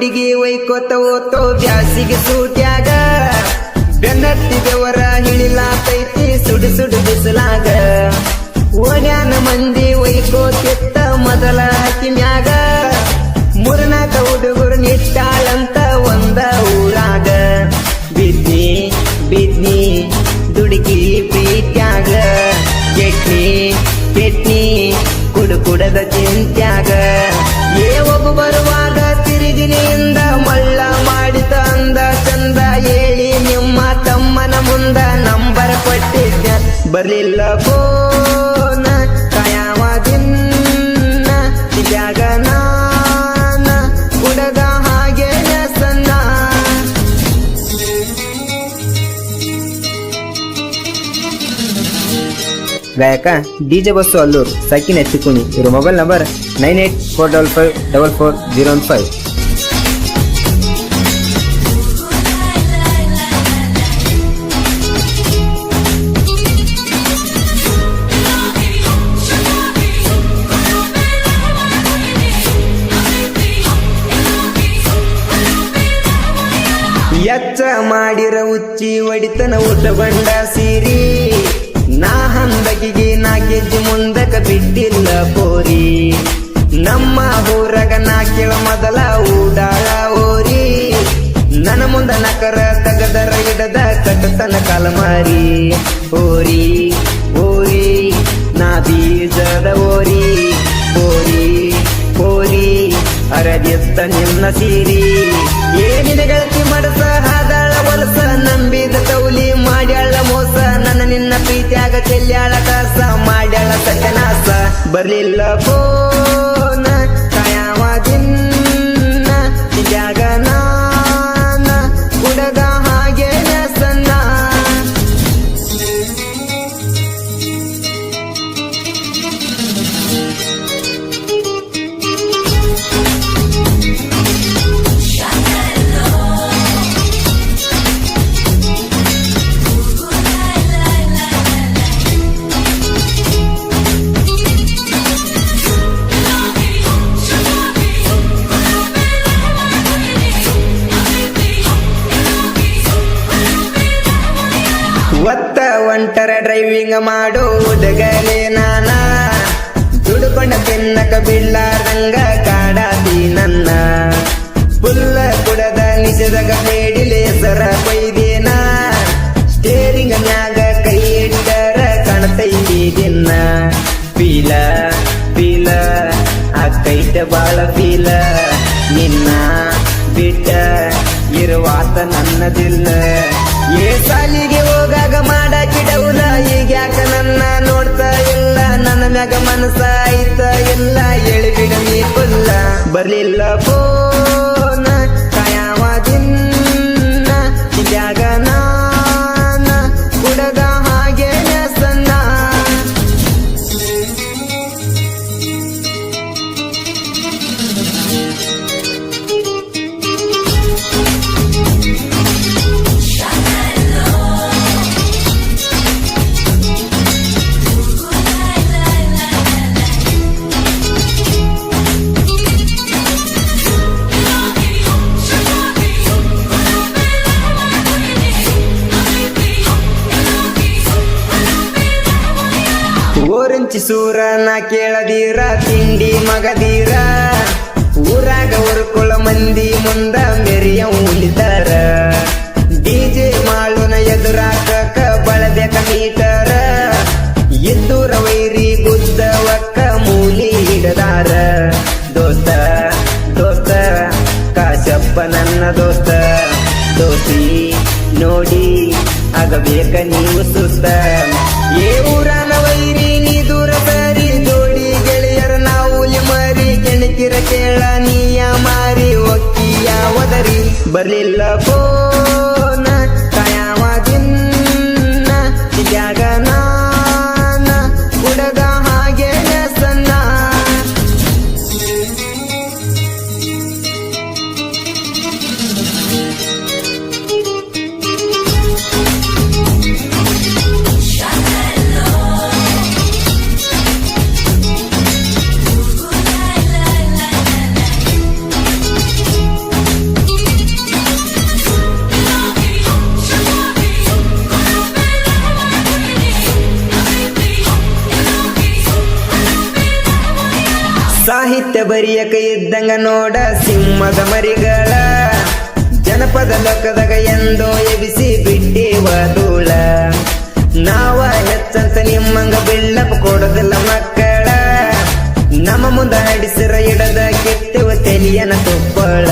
ಹುಡುಗಿ ಒಯ್ಕೋತ ಓತೋ ಬ್ಯಾಸಿಗೆ ಸೂಟ್ಯಾಗ ಬೆನ್ನತ್ತಿ ಬೆವರ ಹಿಳಿಲಾತೈತಿ ಸುಡು ಸುಡು ಬಿಸಲಾಗ ಓಣ್ಯಾನ ಮಂದಿ ಒಯ್ಕೋತಿತ್ತ ಮೊದಲ ಮ್ಯಾಗ ಮೂರ್ನಾಕ ಹುಡುಗರು ನಿಟ್ಟಾಳಂತ ಒಂದ ಊರಾಗ ಬಿದ್ನಿ ಬಿದ್ನಿ ದುಡುಕಿ ಪ್ರೀತ್ಯಾಗ ಕೆಟ್ನಿ ಕೆಟ್ನಿ ಕುಡದ ಚಿಂತ್ಯಾಗ ಒಬ್ಬ ಬರುವಾಗ ತಿರುಗಿನಿಂದ ಮಳ್ಳ ಮಾಡಿದ ಅಂದ ಚಂದ ಹೇಳಿ ನಿಮ್ಮ ತಮ್ಮನ ಮುಂದ ನಂಬರ್ ಕೊಟ್ಟಿದ್ದ ಬರ್ಲಿಲ್ಲ ಫೋನ ಕಾಯವಾದಿನ್ನ ಇದ್ಯಾಗ ನಾನ ಕುಡದ ಹಾಗೆ ಸಣ್ಣ ಗಾಯಕ DJ ಬಸ್ಸು ಅಲ್ಲೂರು ಸಕಿನ್ ಎತ್ತಿಕುಣಿ ಇವರು ಮೊಬೈಲ್ ನಂಬರ್ 9845544015. ಎಚ್ಚ ಮಾಡಿರ ಉಚ್ಚಿ ಒಡಿತನ ಊಟಗೊಂಡ ಸೀರಿ ನಾ ಹಂದಗಿಗೆ 4 ಕೆಜಿ ಮುಂದಕ ಬಿಟ್ಟಿಲ್ಲ ಪೋರಿ ನಮ್ಮ ಊರಗ ನಾ ಕೇಳ ಮೊದಲ ಊಡಾಳ ಓರಿ ನನ್ನ ಮುಂದ ನಕರ ತಗದರ ಇಡದ ಕಟ್ಟತನ ಕಲಮಾರಿ ಓರಿ ಓರಿ ನಾ ಬೀಜದ ಓರಿ ಓರಿ ಓರಿ ಅರದಿತ್ತ ನಿನ್ನ ಸೀರಿ ಏನಿದೆ ಗೆಳತಿ ಮಡಸ ಹಾದಾಳ ವಲಸ ನಂಬಿದ ತೌಲಿ ಮಾಡ್ಯಾಳ ಮೋಸ ನನ್ನ ನಿನ್ನ ಪ್ರೀತಿಯಾಗ ಚೆಲ್ಯಾಳ ಕಾಸ ಮಾಡ್ಯಾಳ ಸತ್ಯನಾಸ ಬರ್ಲಿಲ್ಲ ಫೋನ ಕಾಯವಾದಿನ್ನ ಇದ್ಯಾಗ ನಾನ ಕುಡದ ಹಾಗೆ ಸಣ್ಣ ಒತ್ತ ಒಂಟರ ಡ್ರೈವಿಂಗ್ ಮಾಡೋ ಹುಡುಗಲೇ ನಾನ ದುಡ್ಕೊಂಡ ತಿನ್ನಕ ಬಿಡ್ಲಾರಂಗ ಕಾಡಾತಿ ನನ್ನ ಪುಲ್ಲ ಕುಡದ ನಿಜದಾಗ ಬೇಡಿಲೆ ಸರ ಬೈದೇನ ಸ್ಟೇರಿಂಗ್ ನ್ಯಾಗ ಕೈ ಇಟ್ಟರ ಕಾಣತೈತಿ ದಿನ ಪೀಲ ಪೀಲ ಅಕ್ಕೈತ ಬಾಳ ಪೀಲ ನಿನ್ನ ಬಿಟ್ಟ ಇರುವಾತ ನನ್ನದಿಲ್ಲ ಸಾಲಿಗೆ ಹೋಗಾಗ ಮಾಡಾಕಿಡವುಲ ಈಗ್ಯಾಕ ನನ್ನ ನೋಡ್ತಾ ಇಲ್ಲ ನನ್ನ ಮ್ಯಾಗ ಮನಸ ಆಯ್ತ ಇಲ್ಲ ಎಳಿಬಿಡ ನೀ ಕುಲ್ಲ ಬರ್ಲಿಲ್ಲ ಫೋನ ಕಾಯವಾದಿನ್ನ ಇದ್ಯಾಗ ನಾನ ಕುಡದ ಹಾಗೆ ಸಣ್ಣ ಓರಂಚಿ ಸೂರನ ಕೇಳದೀರ ತಿಂಡಿ ಮಗದೀರ ಊರಾಗ ಉರ್ಕೊಳ ಮಂದಿ ಮುಂದ ಮೆರಿಯ ಉಳಿದಾರ DJ ಮಾಳುನ ಎದುರಾಕ ಬಳಬೇಕ ಮೀಟರ ಎದ್ದೂರ ವೈರಿ ಗುದ್ದವಕ್ಕ ಮೂಲಿ ಹಿಡದಾರ ದೋಸ್ತ ದೋಸ್ತ ಕಾಶಪ್ಪ ನನ್ನ ದೋಸ್ತ ದೋಸ್ತಿ ನೋಡಿ ಆಗಬೇಕ ನೀವು ಸುಸ್ತ ಊರನ ವೈರಿ ನೀ ದೂರ ಸರಿ ಜೋಡಿ ಗೆಳೆಯರ ನಾವು ಮರಿ ಕೆಣಕಿರ ಕೇಳ ನೀಯ ಮಾರಿ ಒಕ್ಕಿಯ ಒದರಿ ಬರ್ಲಿಲ್ಲ ಫೋನ ಕಾಯವಾದಿನ್ನ ಇದ್ಯಾಗ ನಾನ ಕುಡದ ಹಾಗೆ ಸಣ್ಣ ಬರಿಯಕ ಇದ್ದಂಗ ನೋಡ ಸಿಂಹದ ಮರಿಗಳ ಜನಪದ ಲೋಕದಾಗ ಎಂದೋ ಎಬಿಸಿ ಬಿಟ್ಟಿವ ಧೂಳ ನಾವ ಹೆಚ್ಚಂತ ನಿಮ್ಮಂಗ ಬಿಲ್ಲಪ್ಪ ಕೊಡೋದಿಲ್ಲ ಮಕ್ಕಳ ನಮ್ಮ ಮುಂದ ಹಡಿಸಿರ ಇಡದ ಕೆತ್ತವ ತೆಲಿಯನ ತುಪ್ಪಳ